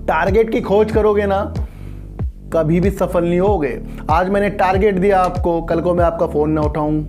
Target की खोज करोगे ना, कभी भी सफल नहीं होगे। आज मैंने टारगेट दिया आपको, कल को मैं आपका फ़ोन ना उठाऊं।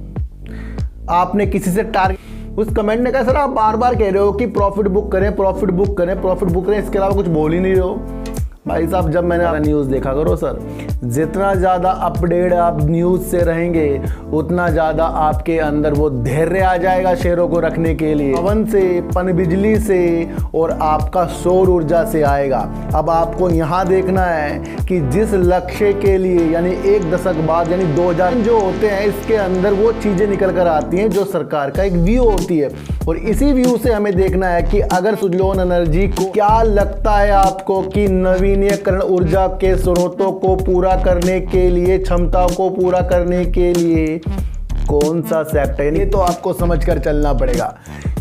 आपने किसी से टारगेट, उस कमेंट ने कहा सर आप बार बार कह रहे हो कि प्रॉफिट बुक करें, प्रॉफिट बुक करें, प्रॉफिट बुक करें, इसके अलावा कुछ बोल ही नहीं रहे हो। भाई साहब, जब मैंने न्यूज़ देखा करो सर, जितना ज़्यादा अपडेट आप न्यूज़ से रहेंगे उतना ज़्यादा आपके अंदर वो धैर्य आ जाएगा शेयरों को रखने के लिए। पवन से, पनबिजली से और आपका सौर ऊर्जा से आएगा। अब आपको यहाँ देखना है कि जिस लक्ष्य के लिए यानी एक दशक बाद यानी 2000 जो होते हैं, इसके अंदर वो चीज़ें निकल कर आती हैं जो सरकार का एक व्यू होती है। और इसी व्यू से हमें देखना है कि अगर सुजलॉन एनर्जी को क्या लगता है आपको कि नवीनीकरण ऊर्जा के स्रोतों को पूरा करने के लिए, क्षमता को पूरा करने के लिए कौन सा सेक्टर, ये तो आपको समझकर चलना पड़ेगा।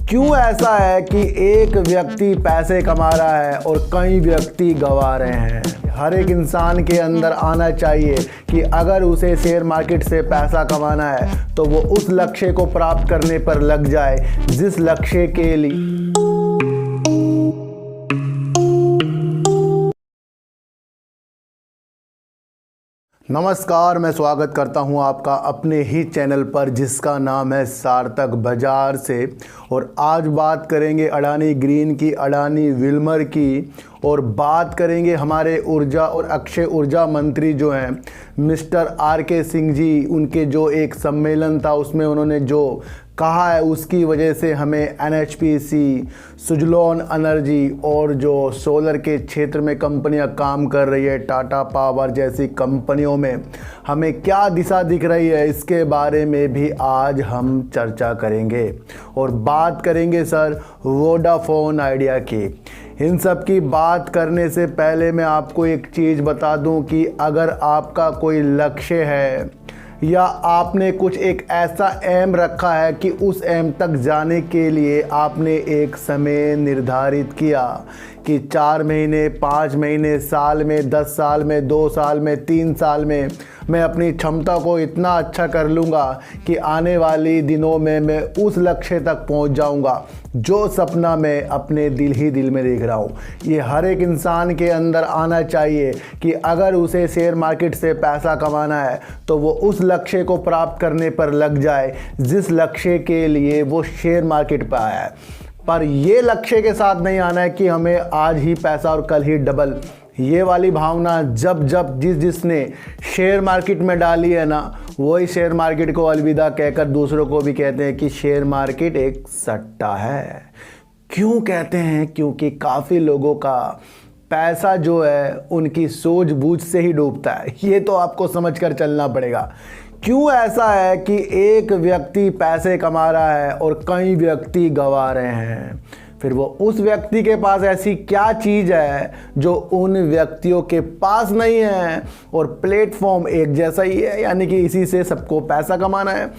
क्यों ऐसा है कि एक व्यक्ति पैसे कमा रहा है और कई व्यक्ति गंवा रहे हैं। हर एक इंसान के अंदर आना चाहिए कि अगर उसे शेयर मार्केट से पैसा कमाना है तो वो उस लक्ष्य को प्राप्त करने पर लग जाए जिस लक्ष्य के लिए। नमस्कार, मैं स्वागत करता हूं आपका अपने ही चैनल पर जिसका नाम है सार्थक बाजार से। और आज बात करेंगे अडानी ग्रीन की, अडानी विल्मर की, और बात करेंगे हमारे ऊर्जा और अक्षय ऊर्जा मंत्री जो हैं मिस्टर आर.के. सिंह जी। उनके जो एक सम्मेलन था उसमें उन्होंने जो कहा है उसकी वजह से हमें एनएचपीसी, सुजलॉन एनर्जी और जो सोलर के क्षेत्र में कंपनियां काम कर रही है, टाटा पावर जैसी कंपनियों में हमें क्या दिशा दिख रही है, इसके बारे में भी आज हम चर्चा करेंगे। और बात करेंगे सर वोडाफोन आइडिया की। इन सब की बात करने से पहले मैं आपको एक चीज़ बता दूं कि अगर आपका कोई लक्ष्य है या आपने कुछ एक ऐसा एम रखा है कि उस एम तक जाने के लिए आपने एक समय निर्धारित किया कि 4 महीने, 5 महीने, साल में, 10 साल में, 2 साल में, 3 साल में मैं अपनी क्षमता को इतना अच्छा कर लूँगा कि आने वाली दिनों में मैं उस लक्ष्य तक पहुँच जाऊँगा जो सपना मैं अपने दिल ही दिल में देख रहा हूँ। ये हर एक इंसान के अंदर आना चाहिए कि अगर उसे शेयर मार्केट से पैसा कमाना है तो वो उस लक्ष्य को प्राप्त करने पर लग जाए जिस लक्ष्य के लिए वो शेयर मार्केट पर आया है। पर ये लक्ष्य के साथ नहीं आना है कि हमें आज ही पैसा और कल ही डबल। ये वाली भावना जब जिसने शेयर मार्केट में डाली है ना, वही शेयर मार्केट को अलविदा कहकर दूसरों को भी कहते हैं कि शेयर मार्केट एक सट्टा है। क्यों कहते हैं? क्योंकि काफ़ी लोगों का पैसा जो है उनकी सूझबूझ से ही डूबता है। ये तो आपको समझकर चलना पड़ेगा। क्यों ऐसा है कि एक व्यक्ति पैसे कमा रहा है और कई व्यक्ति गंवा रहे हैं? फिर वो उस व्यक्ति के पास ऐसी क्या चीज़ है जो उन व्यक्तियों के पास नहीं है? और प्लेटफॉर्म एक जैसा ही है, यानी कि इसी से सबको पैसा कमाना है।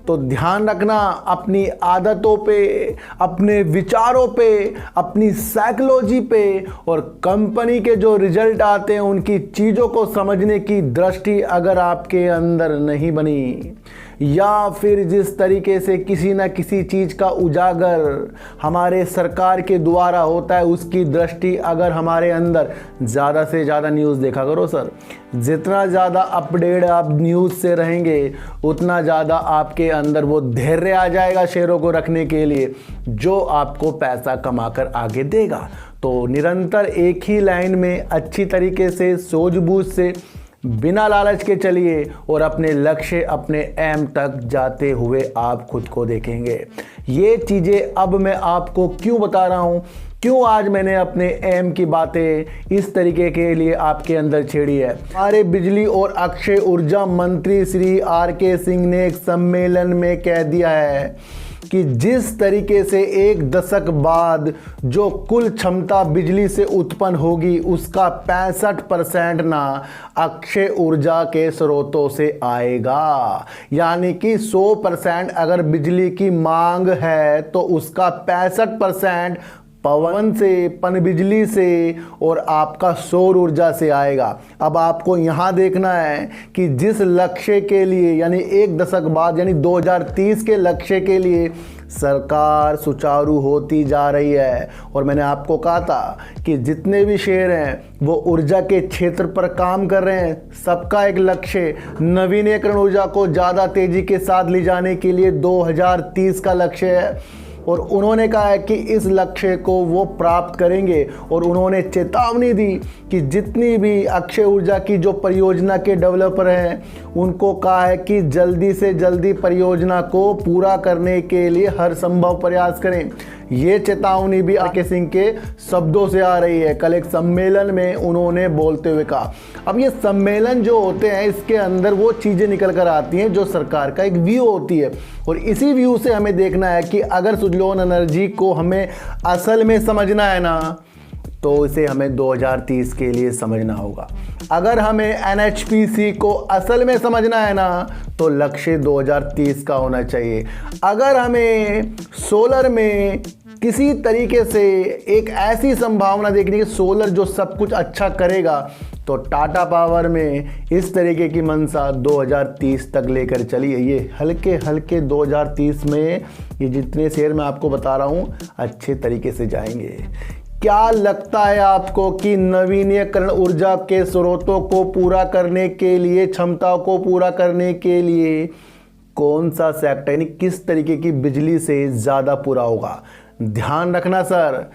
तो ध्यान रखना अपनी आदतों पे, अपने विचारों पे, अपनी साइकोलॉजी पे और कंपनी के जो रिजल्ट आते हैं उनकी चीज़ों को समझने की दृष्टि अगर आपके अंदर नहीं बनी, या फिर जिस तरीके से किसी न किसी चीज़ का उजागर हमारे सरकार के द्वारा होता है उसकी दृष्टि अगर हमारे अंदर, ज़्यादा से ज़्यादा न्यूज़ देखा करो सर। जितना ज़्यादा अपडेट आप न्यूज़ से रहेंगे उतना ज़्यादा आपके अंदर वो धैर्य आ जाएगा शेयरों को रखने के लिए जो आपको पैसा कमाकर आगे देगा। तो निरंतर एक ही लाइन में अच्छी तरीके से सूझबूझ से बिना लालच के चलिए और अपने लक्ष्य, अपने एम तक जाते हुए आप खुद को देखेंगे। ये चीज़ें अब मैं आपको क्यों बता रहा हूँ, क्यों आज मैंने अपने एम की बातें इस तरीके के लिए आपके अंदर छेड़ी है। हमारे बिजली और अक्षय ऊर्जा मंत्री श्री आर.के. सिंह ने एक सम्मेलन में कह दिया है कि जिस तरीके से एक दशक बाद जो कुल क्षमता बिजली से उत्पन्न होगी उसका 65% ना अक्षय ऊर्जा के स्रोतों से आएगा। यानी कि 100% अगर बिजली की मांग है तो उसका 65% पवन से, पनबिजली से और आपका सौर ऊर्जा से आएगा। अब आपको यहाँ देखना है कि जिस लक्ष्य के लिए यानी एक दशक बाद यानी 2030 के लक्ष्य के लिए सरकार सुचारू होती जा रही है। और मैंने आपको कहा था कि जितने भी शेयर हैं वो ऊर्जा के क्षेत्र पर काम कर रहे हैं, सबका एक लक्ष्य नवीनीकरण ऊर्जा को ज़्यादा तेज़ी के साथ ले जाने के लिए 2030 का लक्ष्य है। और उन्होंने कहा है कि इस लक्ष्य को वो प्राप्त करेंगे। और उन्होंने चेतावनी दी कि जितनी भी अक्षय ऊर्जा की जो परियोजना के डेवलपर हैं उनको कहा है कि जल्दी से जल्दी परियोजना को पूरा करने के लिए हर संभव प्रयास करें। ये चेतावनी भी आर.के. सिंह के शब्दों से आ रही है। कल एक सम्मेलन में उन्होंने बोलते हुए कहा। अब ये सम्मेलन जो होते हैं इसके अंदर वो चीज़ें निकल कर आती हैं जो सरकार का एक व्यू होती है। और इसी व्यू से हमें देखना है कि अगर सुजलोन एनर्जी को हमें असल में समझना है ना तो इसे हमें 2030 के लिए समझना होगा। अगर हमें NHPC को असल में समझना है ना तो लक्ष्य 2030 का होना चाहिए। अगर हमें सोलर में किसी तरीके से एक ऐसी संभावना देखनी है कि सोलर जो सब कुछ अच्छा करेगा तो टाटा पावर में इस तरीके की मंशा 2030 तक लेकर चली है। ये हल्के हल्के 2030 में ये जितने शेयर मैं आपको बता रहा हूँ अच्छे तरीके से जाएंगे। क्या लगता है आपको कि नवीनीकरण ऊर्जा के स्रोतों को पूरा करने के लिए, क्षमता को पूरा करने के लिए कौन सा सेक्टर यानी किस तरीके की बिजली से ज़्यादा पूरा होगा? ध्यान रखना सर,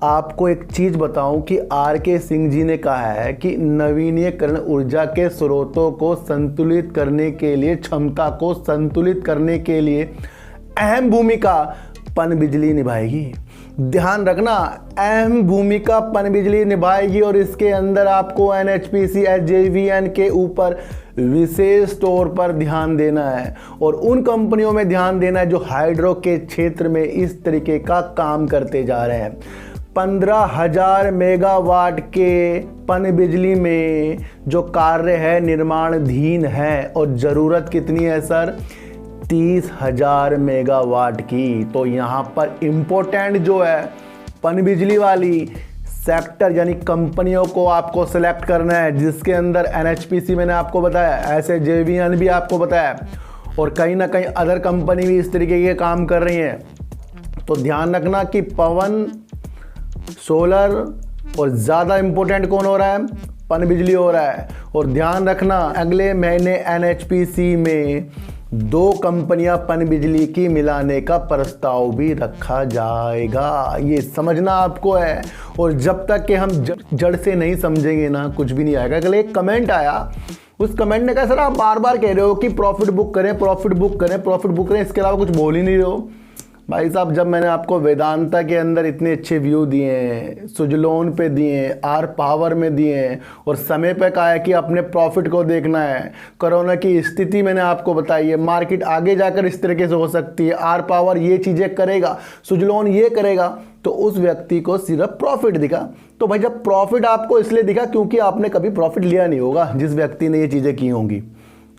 आपको एक चीज़ बताऊं कि आर.के. सिंह जी ने कहा है कि नवीनीकरण ऊर्जा के स्रोतों को संतुलित करने के लिए, क्षमता को संतुलित करने के लिए अहम भूमिका पनबिजली निभाएगी। ध्यान रखना, अहम भूमिका पनबिजली निभाएगी। और इसके अंदर आपको NHPC SJVN के ऊपर विशेष तौर पर ध्यान देना है और उन कंपनियों में ध्यान देना है जो हाइड्रो के क्षेत्र में इस तरीके का काम करते जा रहे हैं। 15,000 मेगावाट के पनबिजली में जो कार्य है निर्माणाधीन है और ज़रूरत कितनी है सर? 30,000 मेगावाट की। तो यहाँ पर इम्पोर्टेंट जो है पनबिजली वाली सेक्टर यानी कंपनियों को आपको सिलेक्ट करना है जिसके अंदर NHPC मैंने आपको बताया, SJVN भी आपको बताया और कहीं ना कहीं अदर कंपनी भी इस तरीके के काम कर रही हैं। तो ध्यान रखना कि पवन, सोलर और ज़्यादा इम्पोर्टेंट कौन हो रहा है? पनबिजली हो रहा है। और ध्यान रखना अगले महीने NHPC में 2 कंपनियां पनबिजली की मिलाने का प्रस्ताव भी रखा जाएगा। ये समझना आपको है। और जब तक कि हम जड़ से नहीं समझेंगे ना कुछ भी नहीं आएगा। कल एक कमेंट आया, उस कमेंट ने कहा सर आप बार बार कह रहे हो कि प्रॉफिट बुक करें, प्रॉफिट बुक करें, प्रॉफिट बुक करें, इसके अलावा कुछ बोल ही नहीं रहे हो। भाई साहब, जब मैंने आपको वेदांता के अंदर इतने अच्छे व्यू दिए हैं, सुजलोन पे दिए हैं, आर पावर में दिए हैं और समय पे कहा है कि अपने प्रॉफिट को देखना है, कोरोना की स्थिति मैंने आपको बताई है, मार्केट आगे जाकर इस तरीके से हो सकती है, आर पावर ये चीज़ें करेगा, सुजलोन ये करेगा, तो उस व्यक्ति को सिर्फ प्रॉफिट दिखा। तो भाई जब प्रॉफिट आपको इसलिए दिखा क्योंकि आपने कभी प्रॉफिट लिया नहीं होगा जिस व्यक्ति ने ये चीज़ें की होंगी।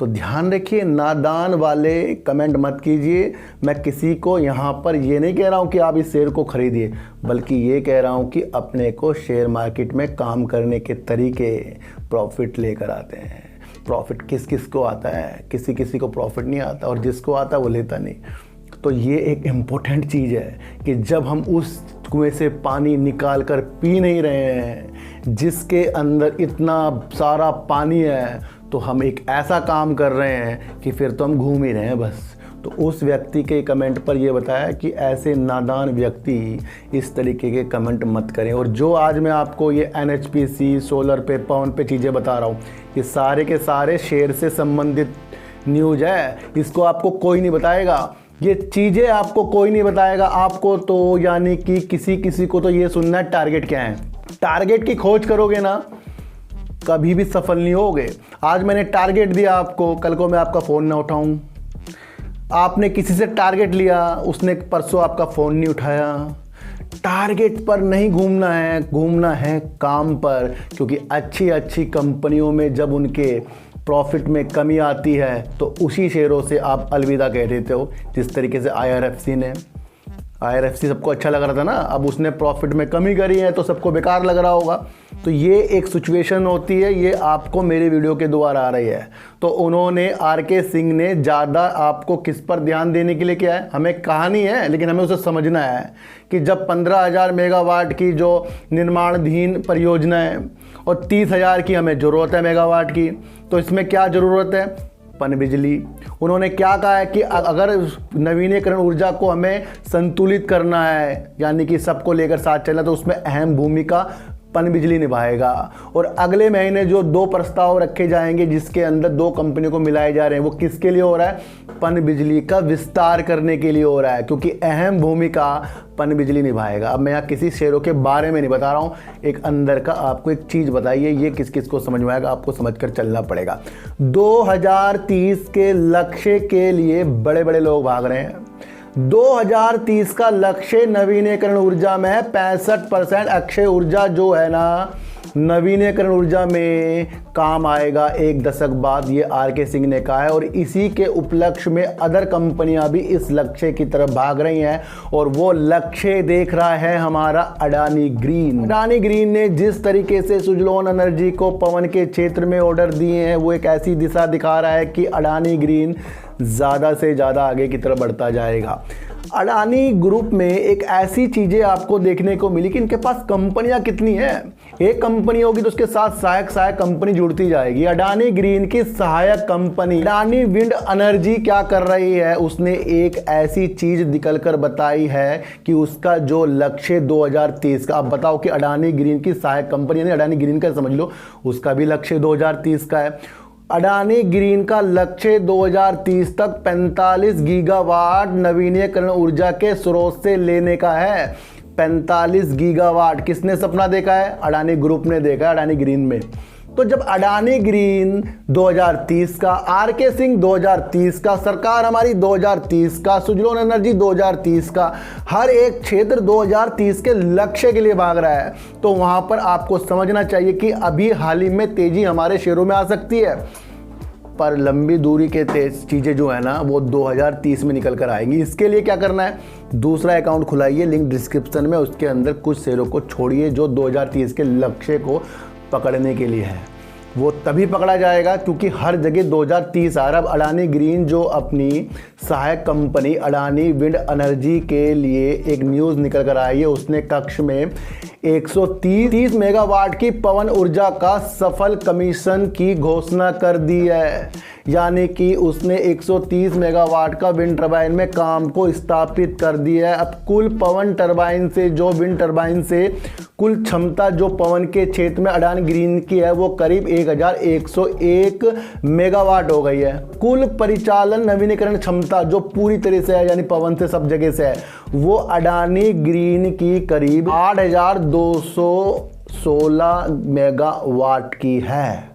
तो ध्यान रखिए, नादान वाले कमेंट मत कीजिए। मैं किसी को यहाँ पर ये नहीं कह रहा हूँ कि आप इस शेयर को खरीदिए, बल्कि ये कह रहा हूँ कि अपने को शेयर मार्केट में काम करने के तरीके प्रॉफिट लेकर आते हैं। प्रॉफिट किस किस को आता है? किसी किसी को प्रॉफिट नहीं आता और जिसको आता है वो लेता नहीं। तो ये एक इम्पोर्टेंट चीज़ है कि जब हम उस कुएं से पानी निकाल कर पी नहीं रहे हैं जिसके अंदर इतना सारा पानी है, तो हम एक ऐसा काम कर रहे हैं कि फिर तो हम घूम ही रहे हैं बस। तो उस व्यक्ति के कमेंट पर यह बताया कि ऐसे नादान व्यक्ति इस तरीके के कमेंट मत करें। और जो आज मैं आपको ये NHPC, सोलर पे, पवन पे चीज़ें बता रहा हूँ, ये सारे के सारे शेयर से संबंधित न्यूज़ है। इसको आपको कोई नहीं बताएगा, ये चीज़ें आपको कोई नहीं बताएगा। आपको तो यानी कि किसी को तो ये सुनना है टारगेट क्या है। टारगेट की खोज करोगे ना कभी भी सफल नहीं होगे। आज मैंने टारगेट दिया आपको, कल को मैं आपका फ़ोन ना उठाऊं। आपने किसी से टारगेट लिया, उसने परसों आपका फ़ोन नहीं उठाया। टारगेट पर नहीं घूमना है, घूमना है काम पर। क्योंकि अच्छी अच्छी कंपनियों में जब उनके प्रॉफिट में कमी आती है तो उसी शेयरों से आप अलविदा कह देते हो, जिस तरीके से IRFC ने IRFC सबको अच्छा लग रहा था ना, अब उसने प्रॉफिट में कमी करी है तो सबको बेकार लग रहा होगा। तो ये एक सिचुएशन होती है, ये आपको मेरे वीडियो के द्वारा आ रही है। तो उन्होंने RK सिंह ने ज़्यादा आपको किस पर ध्यान देने के लिए किया है, हमें कहानी है लेकिन हमें उसे समझना है कि जब 15,000 मेगावाट की जो निर्माणाधीन परियोजना है और 30,000 की हमें ज़रूरत है मेगावाट की, तो इसमें क्या ज़रूरत है, पनबिजली। उन्होंने क्या कहा है कि अगर नवीनीकरण ऊर्जा को हमें संतुलित करना है, यानी कि सबको लेकर साथ चलना, तो उसमें अहम भूमिका पनबिजली निभाएगा। और अगले महीने जो 2 प्रस्ताव रखे जाएंगे जिसके अंदर 2 कंपनियों को मिलाए जा रहे हैं, वो किसके लिए हो रहा है, पनबिजली का विस्तार करने के लिए हो रहा है, क्योंकि अहम भूमिका पनबिजली निभाएगा। अब मैं यहाँ किसी शेयरों के बारे में नहीं बता रहा हूँ, एक अंदर का आपको एक चीज़ बताइए, ये किस किस को समझ में आएगा, आपको समझ कर चलना पड़ेगा। 2030 के लक्ष्य के लिए बड़े बड़े लोग भाग रहे हैं। 2030 का लक्ष्य नवीनीकरण ऊर्जा में है 65%। अक्षय ऊर्जा जो है ना, नवीनीकरण ऊर्जा में काम आएगा 1 दशक बाद, ये RK सिंह ने कहा है। और इसी के उपलक्ष्य में अदर कंपनियां भी इस लक्ष्य की तरफ भाग रही हैं, और वो लक्ष्य देख रहा है हमारा अडानी ग्रीन। अडानी ग्रीन ने जिस तरीके से सुजलोन एनर्जी को पवन के क्षेत्र में ऑर्डर दिए हैं, वो एक ऐसी दिशा दिखा रहा है कि अडानी ग्रीन ज़्यादा से ज़्यादा आगे की तरफ बढ़ता जाएगा। अडानी ग्रुप में एक ऐसी चीज़ें आपको देखने को मिली कि इनके पास कंपनियां कितनी हैं, एक कंपनी होगी तो उसके साथ सहायक कंपनी जुड़ती जाएगी। अडानी ग्रीन की सहायक कंपनी अडानी विंड एनर्जी क्या कर रही है, उसने एक ऐसी चीज़ निकल कर बताई है कि उसका जो लक्ष्य 2030 का, आप बताओ कि अडानी ग्रीन की सहायक कंपनी यानी अडानी ग्रीन का समझ लो, उसका भी लक्ष्य 2030 का है। अडानी ग्रीन का लक्ष्य 2030 तक 45 गीगावाट नवीनीकरण ऊर्जा के स्रोत से लेने का है। 45 गीगावाट किसने सपना देखा है, अडानी ग्रुप ने देखा है, अडानी ग्रीन में। तो जब अडानी ग्रीन 2030 का, RK सिंह 2030 का, सरकार हमारी 2030 का, सुजलोन एनर्जी 2030 का, हर एक क्षेत्र 2030 के लक्ष्य के लिए भाग रहा है, तो वहां पर आपको समझना चाहिए कि अभी हाल ही में तेजी हमारे शेयरों में आ सकती है, पर लंबी दूरी के तेज चीज़ें जो है ना वो 2030 में निकल कर आएंगी। इसके लिए क्या करना है, दूसरा अकाउंट खुलाइए, लिंक डिस्क्रिप्शन में, उसके अंदर कुछ शेयरों को छोड़िए जो 2030 के लक्ष्य को पकड़ने के लिए है। वो तभी पकड़ा जाएगा क्योंकि हर जगह 2030 आ रहा। अब अडानी ग्रीन जो अपनी सहायक कंपनी अडानी विंड एनर्जी के लिए एक न्यूज़ निकल कर आई है, उसने कक्ष में 130 मेगावाट की पवन ऊर्जा का सफल कमीशन की घोषणा कर दी है, यानी कि उसने 130 मेगावाट का विंड टरबाइन में काम को स्थापित कर दिया है। अब कुल पवन टरबाइन से, जो विंड टरबाइन से कुल क्षमता जो पवन के क्षेत्र में अडानी ग्रीन की है, वो करीब 1101 मेगावाट हो गई है। कुल परिचालन नवीनीकरण क्षमता जो पूरी तरह से है, यानी पवन से सब जगह से है, वो अडानी ग्रीन की करीब 8,216 मेगावाट की है।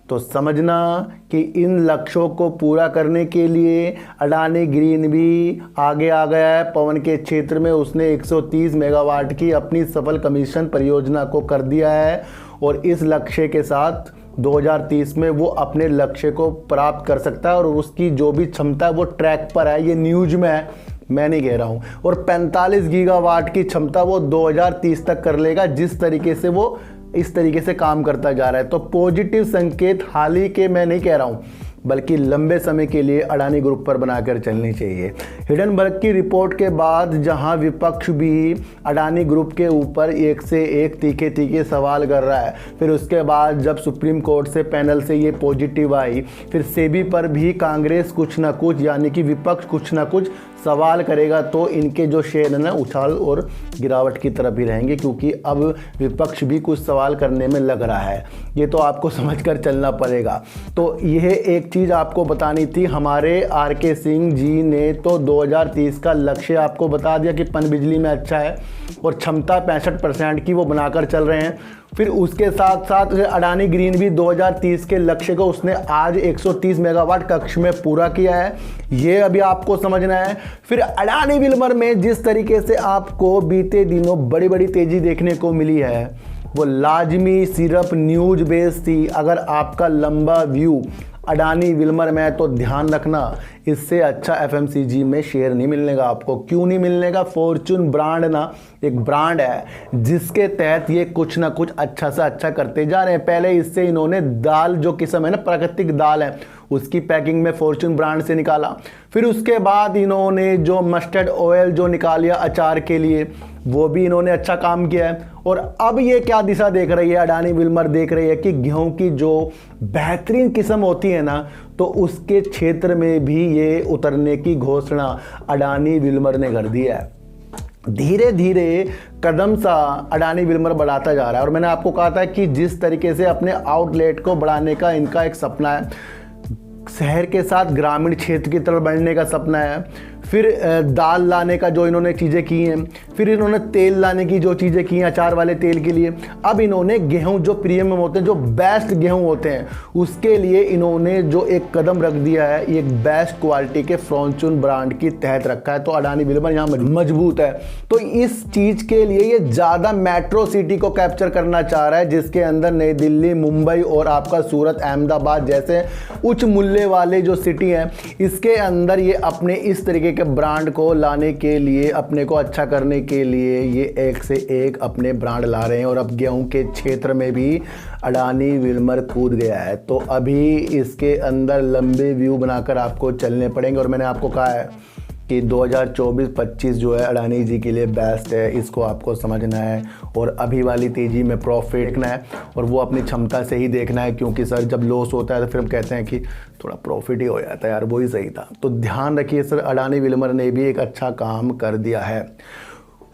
तो समझना कि इन लक्ष्यों को पूरा करने के लिए अडानी ग्रीन भी आगे आ गया है। पवन के क्षेत्र में उसने 130 मेगावाट की अपनी सफल कमीशन परियोजना को कर दिया है, और इस लक्ष्य के साथ 2030 में वो अपने लक्ष्य को प्राप्त कर सकता है, और उसकी जो भी क्षमता है वो ट्रैक पर है, ये न्यूज में है, मैं नहीं कह रहा हूँ। और 45 गीगावाट की क्षमता वो 2030 तक कर लेगा, जिस तरीके से वो इस तरीके से काम करता जा रहा है। तो पॉजिटिव संकेत हाल ही के मैं नहीं कह रहा हूँ, बल्कि लंबे समय के लिए अडानी ग्रुप पर बनाकर चलनी चाहिए। हिडनबर्ग की रिपोर्ट के बाद जहां विपक्ष भी अडानी ग्रुप के ऊपर एक से एक तीखे तीखे सवाल कर रहा है, फिर उसके बाद जब सुप्रीम कोर्ट से पैनल से ये पॉजिटिव आई, फिर सेबी पर भी कांग्रेस कुछ ना कुछ, यानी कि विपक्ष कुछ ना कुछ सवाल करेगा, तो इनके जो शेयर है ना उछाल और गिरावट की तरफ ही रहेंगे, क्योंकि अब विपक्ष भी कुछ सवाल करने में लग रहा है। ये तो आपको समझकर चलना पड़ेगा। तो यह एक चीज़ आपको बतानी थी। हमारे RK सिंह जी ने तो 2030 का लक्ष्य आपको बता दिया कि पनबिजली में अच्छा है, और क्षमता 65% की वो बनाकर चल रहे हैं। फिर उसके साथ साथ अडानी ग्रीन भी 2030 के लक्ष्य को उसने आज 130 मेगावाट कक्ष में पूरा किया है, ये अभी आपको समझना है। फिर अडानी विल्मर में जिस तरीके से आपको बीते दिनों बड़ी बड़ी तेजी देखने को मिली है, वो लाजमी सिर्फ न्यूज बेस थी। अगर आपका लंबा व्यू अडानी विल्मर में, तो ध्यान रखना इससे अच्छा एफएमसीजी में शेयर नहीं मिलने का आपको। क्यों नहीं मिलने का? फॉर्च्यून ब्रांड ना एक ब्रांड है जिसके तहत ये कुछ ना कुछ अच्छा से अच्छा करते जा रहे हैं। पहले इससे इन्होंने दाल जो किस्म है ना, प्राकृतिक दाल है, उसकी पैकिंग में फॉर्च्यून ब्रांड से निकाला। फिर उसके बाद इन्होंने जो मस्टर्ड ऑयल जो निकाल लिया अचार के लिए, वो भी इन्होंने अच्छा काम किया है। और अब ये क्या दिशा देख रही है, अडानी विल्मर देख रही है कि गेहूं की जो बेहतरीन किस्म होती है ना, तो उसके क्षेत्र में भी ये उतरने की घोषणा अडानी विल्मर ने कर दी है। धीरे धीरे कदम सा अडानी विल्मर बढ़ाता जा रहा है। और मैंने आपको कहा था कि जिस तरीके से अपने आउटलेट को बढ़ाने का इनका एक सपना है, शहर के साथ ग्रामीण क्षेत्र की तरफ बढ़ने का सपना है, फिर दाल लाने का जो इन्होंने चीज़ें की हैं, फिर इन्होंने तेल लाने की जो चीज़ें की हैं अचार वाले तेल के लिए, अब इन्होंने गेहूं जो प्रीमियम होते हैं, जो बेस्ट गेहूं होते हैं, उसके लिए इन्होंने जो एक कदम रख दिया है, एक बेस्ट क्वालिटी के फॉर्च्यून ब्रांड की तहत रखा है। तो अडानी विल्मर यहाँ मजबूत है। तो इस चीज़ के लिए ये ज़्यादा मेट्रो सिटी को कैप्चर करना चाह रहा है, जिसके अंदर नई दिल्ली, मुंबई और आपका सूरत, अहमदाबाद जैसे उच्च मूल्य वाले जो सिटी हैं, इसके अंदर ये अपने इस तरीके के ब्रांड को लाने के लिए, अपने को अच्छा करने के लिए ये एक से एक अपने ब्रांड ला रहे हैं। और अब गेहूं के क्षेत्र में भी अडानी विल्मर कूद गया है। तो अभी इसके अंदर लंबे व्यू बनाकर आपको चलने पड़ेंगे। और मैंने आपको कहा है कि 2024-25 जो है अडानी जी के लिए बेस्ट है, इसको आपको समझना है और अभी वाली तेज़ी में प्रॉफिट देखना है और वो अपनी क्षमता से ही देखना है। क्योंकि सर जब लॉस होता है तो फिर हम कहते हैं कि थोड़ा प्रॉफिट ही हो जाता है यार, वो ही सही था। तो ध्यान रखिए सर, अडानी विल्मर ने भी एक अच्छा काम कर दिया है।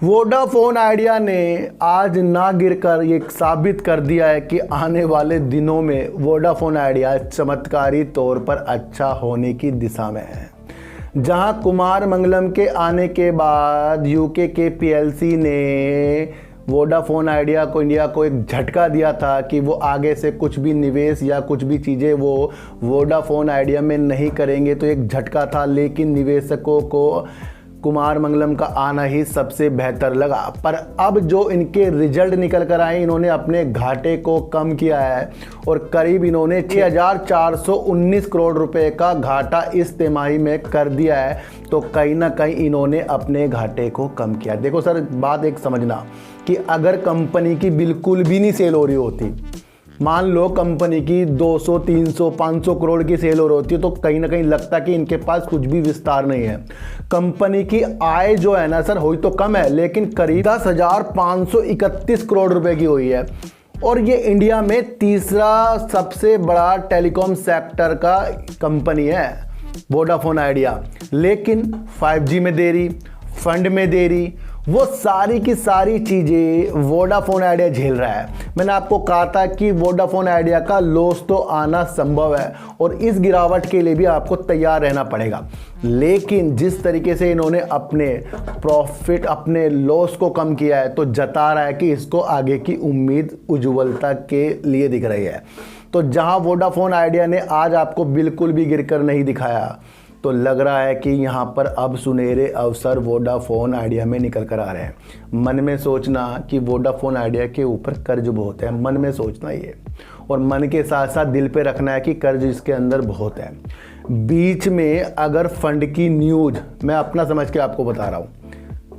वोडाफोन आइडिया ने आज ना गिरकर ये साबित कर दिया है कि आने वाले दिनों में वोडाफोन आइडिया चमत्कारी तौर पर अच्छा होने की दिशा में है। जहां कुमार मंगलम के आने के बाद यूके के पीएलसी ने वोडाफोन आइडिया को, इंडिया को एक झटका दिया था कि वो आगे से कुछ भी निवेश या कुछ भी चीज़ें वो वोडाफोन आइडिया में नहीं करेंगे, तो एक झटका था। लेकिन निवेशकों को कुमार मंगलम का आना ही सबसे बेहतर लगा। पर अब जो इनके रिजल्ट निकल कर आए, इन्होंने अपने घाटे को कम किया है और करीब इन्होंने 6,419 करोड़ रुपए का घाटा इस तिमाही में कर दिया है। तो कहीं ना कहीं इन्होंने अपने घाटे को कम किया। देखो सर, बात एक समझना कि अगर कंपनी की बिल्कुल भी नहीं सेल हो रही होती, मान लो कंपनी की 200, 300, 500 करोड़ की सेल हो रही होती है, तो कहीं ना कहीं लगता कि इनके पास कुछ भी विस्तार नहीं है। कंपनी की आय जो है ना सर, हुई तो कम है, लेकिन करीब 10,531 करोड़ रुपए की हुई है। और ये इंडिया में तीसरा सबसे बड़ा टेलीकॉम सेक्टर का कंपनी है वोडाफोन आइडिया। लेकिन 5G में देरी, फंड में देरी, वो सारी की सारी चीज़ें वोडाफोन आइडिया झेल रहा है। मैंने आपको कहा था कि वोडाफोन आइडिया का लॉस तो आना संभव है और इस गिरावट के लिए भी आपको तैयार रहना पड़ेगा। लेकिन जिस तरीके से इन्होंने अपने प्रॉफिट, अपने लॉस को कम किया है, तो जता रहा है कि इसको आगे की उम्मीद उज्ज्वलता के लिए दिख रही है। तो जहां वोडाफोन आइडिया ने आज आपको बिल्कुल भी गिरकर नहीं दिखाया, तो लग रहा है कि यहाँ पर अब सुनहरे अवसर वोडाफोन आइडिया में निकल कर आ रहे हैं। मन में सोचना कि वोडाफोन आइडिया के ऊपर कर्ज बहुत है, मन में सोचना ये, और मन के साथ साथ दिल पे रखना है कि कर्ज इसके अंदर बहुत है। बीच में अगर फंड की न्यूज, मैं अपना समझ के आपको बता रहा हूँ,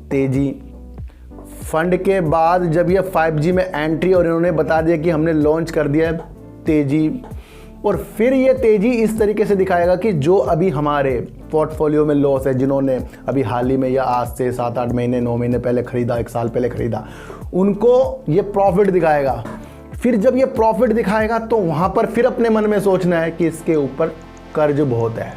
तेजी फंड के बाद जब ये 5G में एंट्री और इन्होंने बता दिया कि हमने लॉन्च कर दिया है, तेजी, और फिर ये तेजी इस तरीके से दिखाएगा कि जो अभी हमारे पोर्टफोलियो में लॉस है, जिन्होंने अभी हाल ही में या आज से 7-8 महीने 9 महीने पहले खरीदा, 1 साल पहले खरीदा, उनको ये प्रॉफिट दिखाएगा। फिर जब ये प्रॉफिट दिखाएगा तो वहाँ पर फिर अपने मन में सोचना है कि इसके ऊपर कर्ज बहुत है।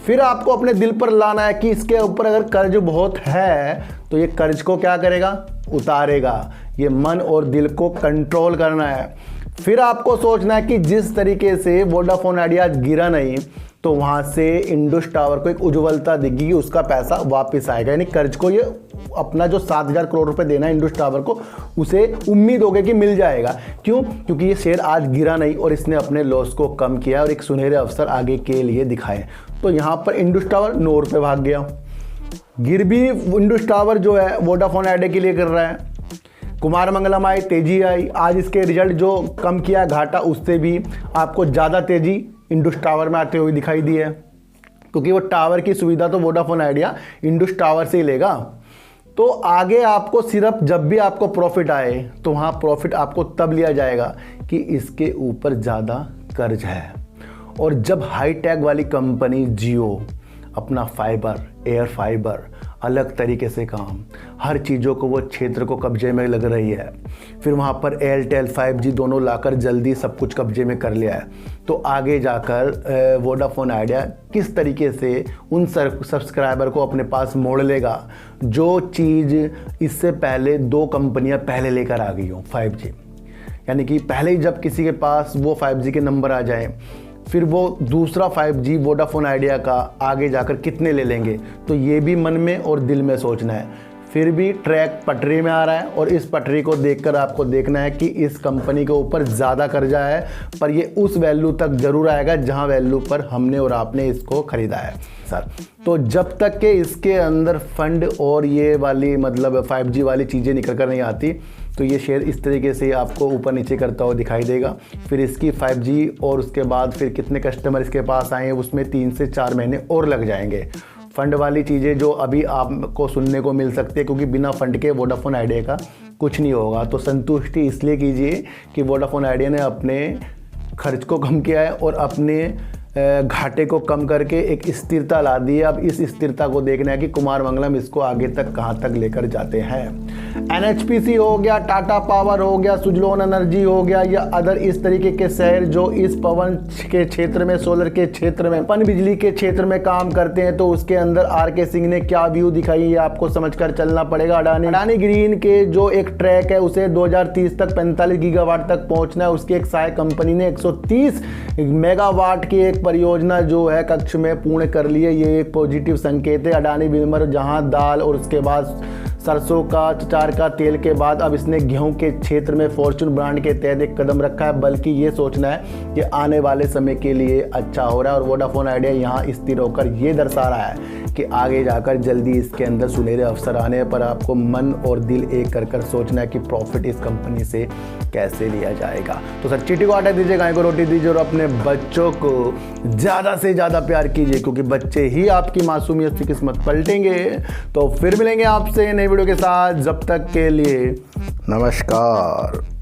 फिर आपको अपने दिल पर लाना है कि इसके ऊपर अगर कर्ज बहुत है तो ये कर्ज को क्या करेगा, उतारेगा। ये मन और दिल को कंट्रोल करना है। फिर आपको सोचना है कि जिस तरीके से वोडाफोन आइडिया गिरा नहीं, तो वहाँ से इंडस टावर को एक उज्ज्वलता दिखेगी, उसका पैसा वापस आएगा। यानी कर्ज को ये अपना जो 7,000 करोड़ रुपए देना है इंडस टावर को, उसे उम्मीद होगी कि मिल जाएगा। क्यों? क्योंकि ये शेयर आज गिरा नहीं और इसने अपने लॉस को कम किया और एक सुनहरे अवसर आगे के लिए दिखाए। तो यहाँ पर इंडस टावर 9 रुपये भाग गया। गिर भी इंडस टावर जो है वोडाफोन आइडिया के लिए कर रहा है। कुमार मंगलम आई, तेजी आई। आज इसके रिजल्ट जो कम किया घाटा, उससे भी आपको ज़्यादा तेजी इंडस टावर में आते हुए दिखाई दी है, क्योंकि वो टावर की सुविधा तो वोडाफोन आइडिया इंडस टावर से ही लेगा। तो आगे आपको सिर्फ जब भी आपको प्रॉफिट आए तो वहाँ प्रॉफिट आपको तब लिया जाएगा कि इसके ऊपर ज़्यादा कर्ज है। और जब हाई टेक वाली कंपनी जियो अपना फाइबर, एयर फाइबर, अलग तरीके से काम, हर चीज़ों को वो क्षेत्र को कब्जे में लग रही है, फिर वहाँ पर एयरटेल 5G दोनों लाकर जल्दी सब कुछ कब्जे में कर लिया है, तो आगे जाकर वोडाफोन आइडिया किस तरीके से उन सब्सक्राइबर को अपने पास मोड़ लेगा जो चीज़ इससे पहले 2 कंपनियां पहले लेकर आ गई हों 5G। यानी कि पहले ही जब किसी के पास वो 5G के नंबर आ जाएं, फिर वो दूसरा 5G वोडाफोन आइडिया का आगे जाकर कितने ले लेंगे, तो ये भी मन में और दिल में सोचना है। फिर भी ट्रैक पटरी में आ रहा है और इस पटरी को देखकर आपको देखना है कि इस कंपनी के ऊपर ज़्यादा कर्जा है, पर ये उस वैल्यू तक ज़रूर आएगा जहां वैल्यू पर हमने और आपने इसको ख़रीदा है सर। तो जब तक कि इसके अंदर फंड और ये वाली मतलब 5G वाली चीज़ें निकल कर नहीं आती, तो ये शेयर इस तरीके से आपको ऊपर नीचे करता हुआ दिखाई देगा। फिर इसकी 5G और उसके बाद फिर कितने कस्टमर इसके पास आए हैं उसमें 3 से 4 महीने और लग जाएंगे। फ़ंड वाली चीज़ें जो अभी आपको सुनने को मिल सकती है, क्योंकि बिना फंड के वोडाफोन आइडिया का कुछ नहीं होगा। तो संतुष्टि इसलिए कीजिए कि वोडाफोन आइडिया ने अपने खर्च को कम किया है और अपने घाटे को कम करके एक स्थिरता ला दी है। अब इस स्थिरता को देखना है कि कुमार मंगलम इसको आगे तक कहां तक लेकर जाते हैं। NHPC हो गया, टाटा पावर हो गया, सुजलोन एनर्जी हो गया, या अदर इस तरीके के शहर जो इस पवन के क्षेत्र में, सोलर के क्षेत्र में, पन बिजली के क्षेत्र में काम करते हैं, तो उसके अंदर RK सिंह ने क्या व्यू दिखाई ये आपको समझकर चलना पड़ेगा। अडानी ग्रीन के जो एक ट्रैक है उसे 2030 तक 45 गीगावाट तक पहुंचना है। उसकी एक सहायक कंपनी ने 130 मेगावाट की एक परियोजना जो है कक्ष में पूर्ण कर ली है। ये एक पॉजिटिव संकेत है। अडानी विमर जहां दाल और उसके बाद सरसों का अचार का तेल के बाद अब इसने गेहूं के क्षेत्र में फॉर्चून ब्रांड के तहत एक कदम रखा है, बल्कि ये सोचना है कि आने वाले समय के लिए अच्छा हो रहा है। और वोडाफोन आइडिया यहाँ स्थिर होकर ये दर्शा रहा है कि आगे जाकर जल्दी इसके अंदर सुनहरे अवसर आने पर आपको मन और दिल एक कर सोचना है कि प्रॉफिट इस कंपनी से कैसे लिया जाएगा। तो सर चीटी को आटा दीजिए, गाय को रोटी दीजिए और अपने बच्चों को ज़्यादा से ज़्यादा प्यार कीजिए, क्योंकि बच्चे ही आपकी मासूमियत की किस्मत पलटेंगे। तो फिर मिलेंगे आपसे नई वीडियो के साथ, जब तक के लिए नमस्कार।